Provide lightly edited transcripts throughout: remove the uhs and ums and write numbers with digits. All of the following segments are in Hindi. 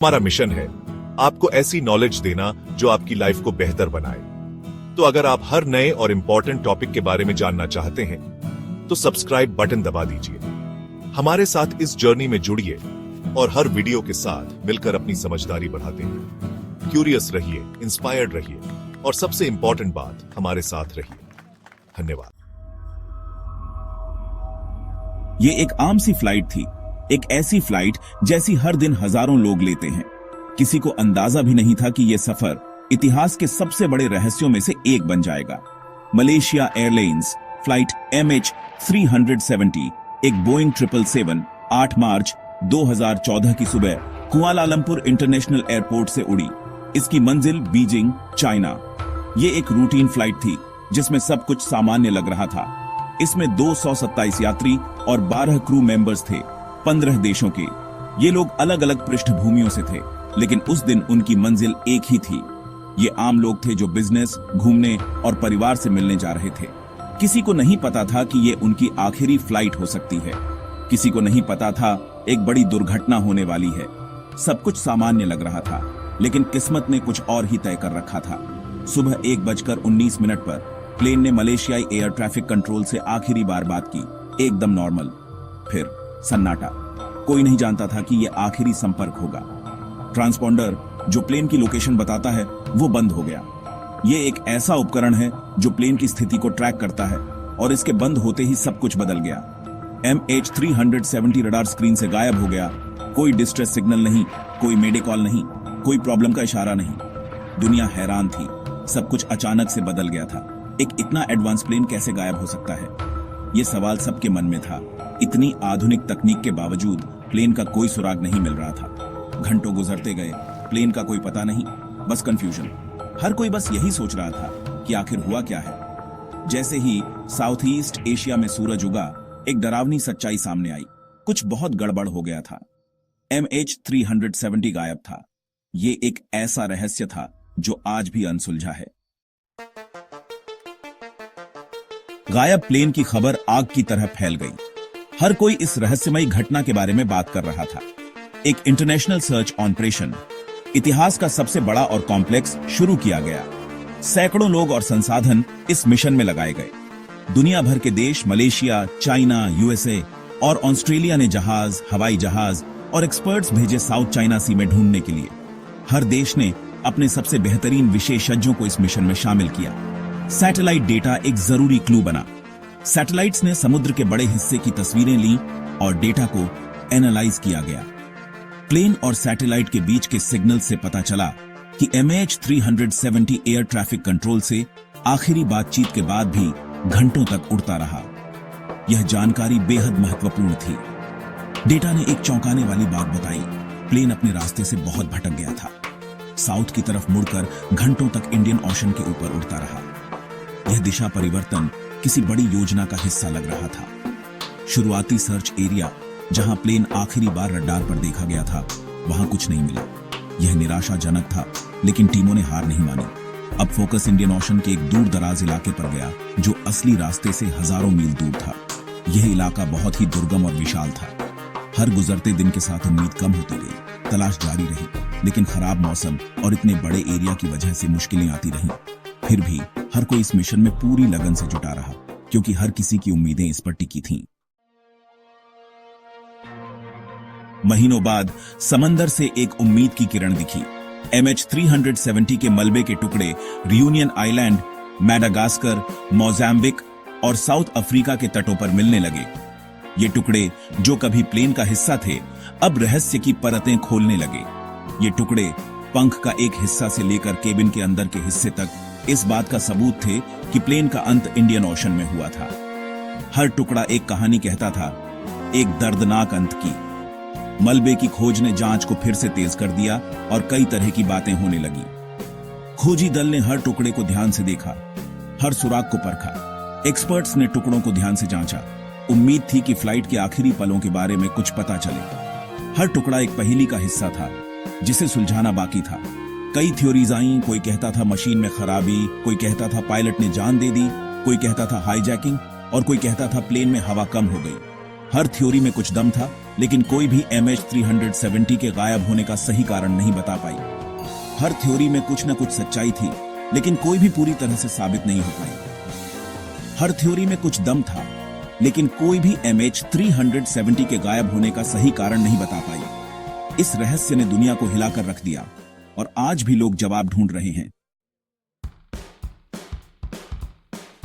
हमारा मिशन है आपको ऐसी नॉलेज देना जो आपकी लाइफ को बेहतर बनाए। तो अगर आप हर नए और इंपॉर्टेंट टॉपिक के बारे में जानना चाहते हैं तो सब्सक्राइब बटन दबा दीजिए। हमारे साथ इस जर्नी में जुड़िए और हर वीडियो के साथ मिलकर अपनी समझदारी बढ़ाते हैं। क्यूरियस रहिए, इंस्पायर्ड रहिए और सबसे इंपॉर्टेंट बात, हमारे साथ रहिए। धन्यवाद। ये एक आम सी फ्लाइट थी, एक ऐसी फ्लाइट जैसी हर दिन हजारों लोग लेते हैं। किसी को अंदाजा भी नहीं था कि यह सफर इतिहास के सबसे बड़े रहस्यों में से एक बन जाएगा। मलेशिया एयरलाइंस फ्लाइट MH370 एक बोइंग 777 8 मार्च 2014 की सुबह कुआलालंपुर इंटरनेशनल एयरपोर्ट से उड़ी। इसकी मंजिल बीजिंग, चाइना। ये एक रूटीन फ्लाइट थी जिसमें सब कुछ सामान्य लग रहा था। इसमें 227 यात्री और 12 क्रू मेंबर्स थे, 15 देशों के। ये लोग अलग अलग पृष्ठभूमियों से थे, लेकिन उस दिन उनकी मंजिल एक ही थी। ये आम लोग थे जो बिजनेस, घूमने और परिवार से मिलने जा रहे थे। किसी को नहीं पता था कि ये उनकी आखिरी फ्लाइट हो सकती है। किसी को नहीं पता था एक बड़ी दुर्घटना होने वाली है। सब कुछ सामान्य लग रहा था, लेकिन किस्मत ने कुछ और ही तय कर रखा था। सुबह 1:19 पर प्लेन ने मलेशियाई एयर ट्रैफिक कंट्रोल से आखिरी बार बात की, एकदम नॉर्मल। फिर सन्नाटा। कोई नहीं जानता था कि यह आखिरी संपर्क होगा। ट्रांसपॉन्डर जो प्लेन की लोकेशन बताता है वो बंद हो गया। यह एक ऐसा उपकरण है जो प्लेन की स्थिति को ट्रैक करता है, और इसके बंद होते ही सब कुछ बदल गया। MH370 रडार स्क्रीन से गायब हो गया। कोई डिस्ट्रेस सिग्नल नहीं, कोई मेडे कॉल नहीं, कोई प्रॉब्लम का इशारा नहीं। दुनिया हैरान थी। सब कुछ अचानक से बदल गया था। एक इतना एडवांस प्लेन कैसे गायब हो सकता है? यह सवाल सबके मन में था। इतनी आधुनिक तकनीक के बावजूद प्लेन का कोई सुराग नहीं मिल रहा था। घंटों गुजरते गए, प्लेन का कोई पता नहीं, बस कंफ्यूजन। हर कोई बस यही सोच रहा था कि आखिर हुआ क्या है। जैसे ही साउथ ईस्ट एशिया में सूरज उगा, एक डरावनी सच्चाई सामने आई। कुछ बहुत गड़बड़ हो गया था। MH370 गायब था। ये एक ऐसा रहस्य था जो आज भी अनसुलझा है। गायब प्लेन की खबर आग की तरह फैल गई। हर कोई इस रहस्यमयी घटना के बारे में बात कर रहा था। एक इंटरनेशनल सर्च ऑपरेशन, इतिहास का सबसे बड़ा और कॉम्प्लेक्स, शुरू किया गया। सैकड़ों लोग और संसाधन इस मिशन में लगाए गए। दुनिया भर के देश, मलेशिया, चाइना, USA और ऑस्ट्रेलिया ने जहाज, हवाई जहाज और एक्सपर्ट्स भेजे साउथ चाइना सी में ढूंढने के लिए। हर देश ने अपने सबसे बेहतरीन विशेषज्ञों को इस मिशन में शामिल किया। सैटेलाइट डेटा एक जरूरी क्लू बना। सैटेलाइट्स ने समुद्र के बड़े हिस्से की तस्वीरें ली और डेटा को एनालाइज किया गया। प्लेन और सैटेलाइट के बीच के सिग्नल से पता चला कि MH370 एयर ट्रैफिक कंट्रोल से आखिरी बातचीत के बाद भी घंटों तक उड़ता रहा। यह जानकारी बेहद महत्वपूर्ण थी। डेटा ने एक चौंकाने वाली बात बताई। प्लेन अपने रास्ते से बहुत भटक गया था। साउथ की तरफ मुड़कर घंटों तक इंडियन ओशन के ऊपर उड़ता रहा। यह दिशा परिवर्तन किसी बड़ी योजना का हिस्सा लग रहा था। शुरुआती सर्च एरिया, जहां प्लेन आखिरी बार रडार पर देखा गया था, वहां कुछ नहीं मिला। यह निराशाजनक था, लेकिन टीमों ने हार नहीं मानी। अब फोकस इंडियन ओशन के एक दूर दराज इलाके पर गया, जो असली रास्ते से हजारों मील दूर था। यह इलाका बहुत ही दुर्गम और विशाल था। हर गुजरते दिन के साथ उम्मीद कम होती गई। तलाश जारी रही, लेकिन खराब मौसम और इतने बड़े एरिया की वजह से मुश्किलें आती रहीं। फिर भी हर कोई इस मिशन में पूरी लगन से जुटा रहा, क्योंकि हर किसी की उम्मीदें इस पर टिकी थीं। महीनों बाद समंदर से एक उम्मीद की किरण दिखी। MH370 के मलबे के टुकड़े रियूनियन आइलैंड, मैडागास्कर, मोजाम्बिक और साउथ अफ्रीका के तटों पर मिलने लगे। ये टुकड़े जो कभी प्लेन का हिस्सा थे, अब रहस्य की परतें खोलने लगे। ये टुकड़े पंख का एक हिस्सा से लेकर केबिन के अंदर के हिस्से तक इस बात का सबूत थे कि प्लेन का अंत इंडियन ओशन में हुआ था। हर टुकड़ा एक कहानी कहता था, एक दर्दनाक अंत की। मलबे की खोज ने जांच को फिर से तेज कर दिया और कई तरह की बातें होने लगी। खोजी दल ने हर टुकड़े को ध्यान से देखा, हर सुराग को परखा। एक्सपर्ट्स ने टुकड़ों को ध्यान से जांचा। उम्मीद थी कि फ्लाइट के आखिरी पलों के बारे में कुछ पता चले। हर टुकड़ा एक पहेली का हिस्सा था, जिसे सुलझाना बाकी था। कई थ्योरीज आईं। कोई कहता था मशीन में खराबी, कोई कहता था पायलट ने जान दे दी, कोई कहता था हाईजैकिंग और कोई कहता था प्लेन में हवा कम हो गई। हर थ्योरी में कुछ दम था, लेकिन कोई भी MH370 के गायब होने का सही कारण नहीं बता पाई। हर थ्योरी में कुछ न कुछ सच्चाई थी, लेकिन कोई भी पूरी तरह से साबित नहीं हो पाई। हर थ्योरी में कुछ दम था, लेकिन कोई भी MH370 के गायब होने का सही कारण नहीं बता पाई। इस रहस्य ने दुनिया को हिलाकर रख दिया और आज भी लोग जवाब ढूंढ रहे हैं।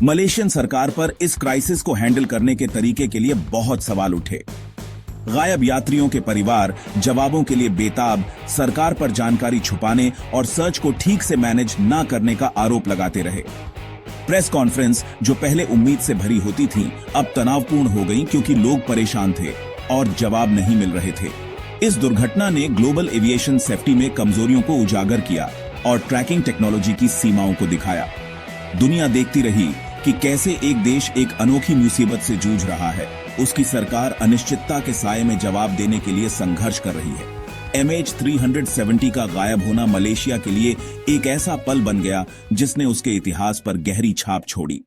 मलेशियन सरकार पर इस क्राइसिस को हैंडल करने के तरीके के लिए बहुत सवाल उठे। गायब यात्रियों के परिवार जवाबों के लिए बेताब, सरकार पर जानकारी छुपाने और सर्च को ठीक से मैनेज ना करने का आरोप लगाते रहे। प्रेस कॉन्फ्रेंस जो पहले उम्मीद से भरी होती थी, अब तनावपूर्ण हो गई क्योंकि लोग परेशान थे और जवाब नहीं मिल रहे थे। इस दुर्घटना ने ग्लोबल एविएशन सेफ्टी में कमजोरियों को उजागर किया और ट्रैकिंग टेक्नोलॉजी की सीमाओं को दिखाया। दुनिया देखती रही कि कैसे एक देश एक अनोखी मुसीबत से जूझ रहा है। उसकी सरकार अनिश्चितता के साये में जवाब देने के लिए संघर्ष कर रही है। MH370 का गायब होना मलेशिया के लिए एक ऐसा पल बन गया जिसने उसके इतिहास पर गहरी छाप छोड़ी।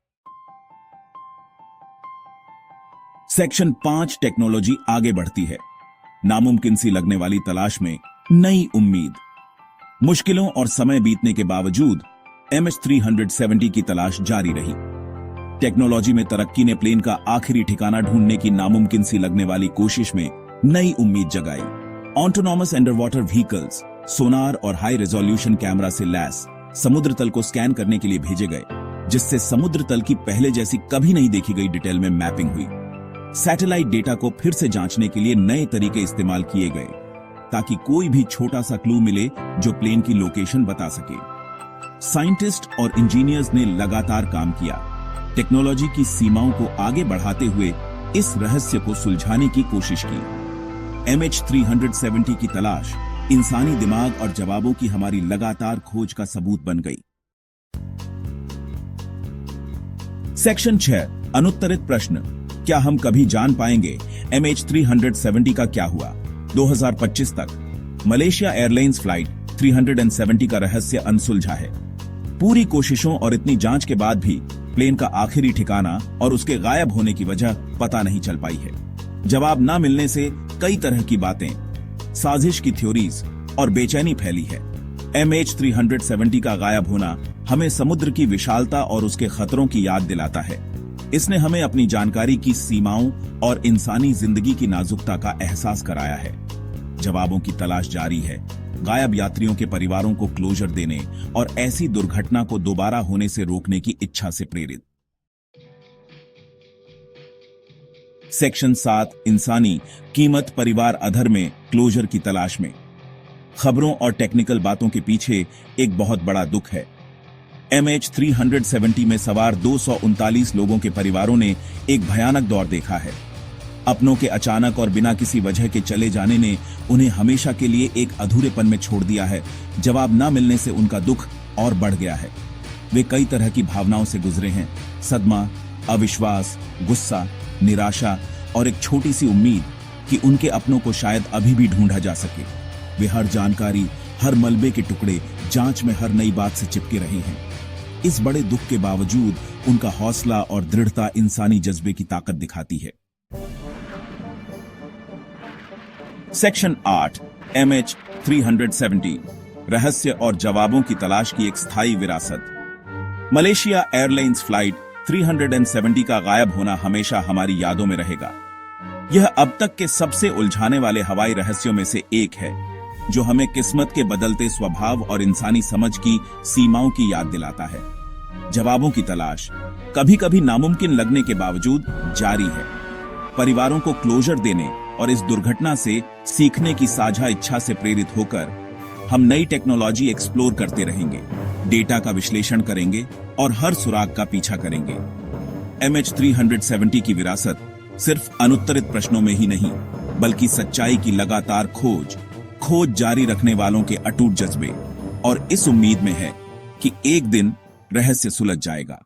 सेक्शन 5 टेक्नोलॉजी आगे बढ़ती है। नामुमकिन सी लगने वाली तलाश में नई उम्मीद। मुश्किलों और समय बीतने के बावजूद MH370 की तलाश जारी रही। टेक्नोलॉजी में तरक्की ने प्लेन का आखिरी ठिकाना ढूंढने की नामुमकिन सी लगने वाली कोशिश में नई उम्मीद जगाई। ऑटोनॉमस अंडरवाटर व्हीकल्स सोनार और हाई रेजोल्यूशन कैमरा से लैस समुद्र तल को स्कैन करने के लिए भेजे गए, जिससे समुद्र तल की पहले जैसी कभी नहीं देखी गई डिटेल में मैपिंग हुई। सैटेलाइट डेटा को फिर से जांचने के लिए नए तरीके इस्तेमाल किए गए ताकि कोई भी छोटा सा क्लू मिले जो प्लेन की लोकेशन बता सके। साइंटिस्ट और इंजीनियर्स ने लगातार काम किया, टेक्नोलॉजी की सीमाओं को आगे बढ़ाते हुए इस रहस्य को सुलझाने की कोशिश की। MH370 की तलाश इंसानी दिमाग और जवाबों की हमारी लगातार खोज का सबूत बन गई। सेक्शन 6 अनुत्तरित प्रश्न। क्या हम कभी जान पाएंगे MH370 का क्या हुआ? 2025 तक मलेशिया एयरलाइंस फ्लाइट 370 का रहस्य अनसुलझा है। पूरी कोशिशों और इतनी जांच के बाद भी प्लेन का आखिरी ठिकाना और उसके गायब होने की वजह पता नहीं चल पाई है। जवाब ना मिलने से कई तरह की बातें, साजिश की थ्योरीज और बेचैनी फैली है। MH370 का गायब होना हमें समुद्र की विशालता और उसके खतरों की याद दिलाता है। इसने हमें अपनी जानकारी की सीमाओं और इंसानी जिंदगी की नाजुकता का एहसास कराया है। जवाबों की तलाश जारी है, गायब यात्रियों के परिवारों को क्लोजर देने और ऐसी दुर्घटना को दोबारा होने से रोकने की इच्छा से प्रेरित। सेक्शन 7 इंसानी कीमत परिवार अधर में क्लोजर की तलाश में। खबरों और टेक्निकल बातों के पीछे एक बहुत बड़ा दुख है। MH370 में सवार 239 लोगों के परिवारों ने एक भयानक दौर देखा है। अपनों के अचानक और बिना किसी वजह के चले जाने ने उन्हें हमेशा के लिए एक अधूरेपन में छोड़ दिया है। जवाब न मिलने से उनका दुख और बढ़ गया है। वे कई तरह की भावनाओं से गुजरे हैं, सदमा, अविश्वास, गुस्सा, निराशा और एक छोटी सी उम्मीद कि उनके अपनों को शायद अभी भी ढूंढा जा सके। वे हर जानकारी, हर मलबे के टुकड़े, जांच में हर नई बात से चिपके रहे हैं। इस बड़े दुख के बावजूद उनका हौसला और दृढ़ता इंसानी जज्बे की ताकत दिखाती है। सेक्शन 8 MH370 रहस्य और जवाबों की तलाश की एक स्थायी विरासत। मलेशिया एयरलाइंस फ्लाइट 370 का गायब होना हमेशा हमारी यादों में रहेगा। यह अब तक के सबसे उलझाने वाले हवाई रहस्यों में से एक है, जो हमें किस्मत के बदलते स्वभाव और इंसानी समझ की सीमाओं की याद दिलाता है। जवाबों की तलाश कभी कभी नामुमकिन लगने के बावजूद जारी है। परिवारों को क्लोजर देने और इस दुर्घटना से सीखने की साझा इच्छा से प्रेरित होकर हम नई टेक्नोलॉजी एक्सप्लोर करते रहेंगे, डेटा का विश्लेषण करेंगे और हर सुराग का पीछा करेंगे। MH370 की विरासत सिर्फ अनुत्तरित प्रश्नों में ही नहीं, बल्कि सच्चाई की लगातार खोज जारी रखने वालों के अटूट जज्बे और इस उम्मीद में है कि एक दिन रहस्य सुलझ जाएगा।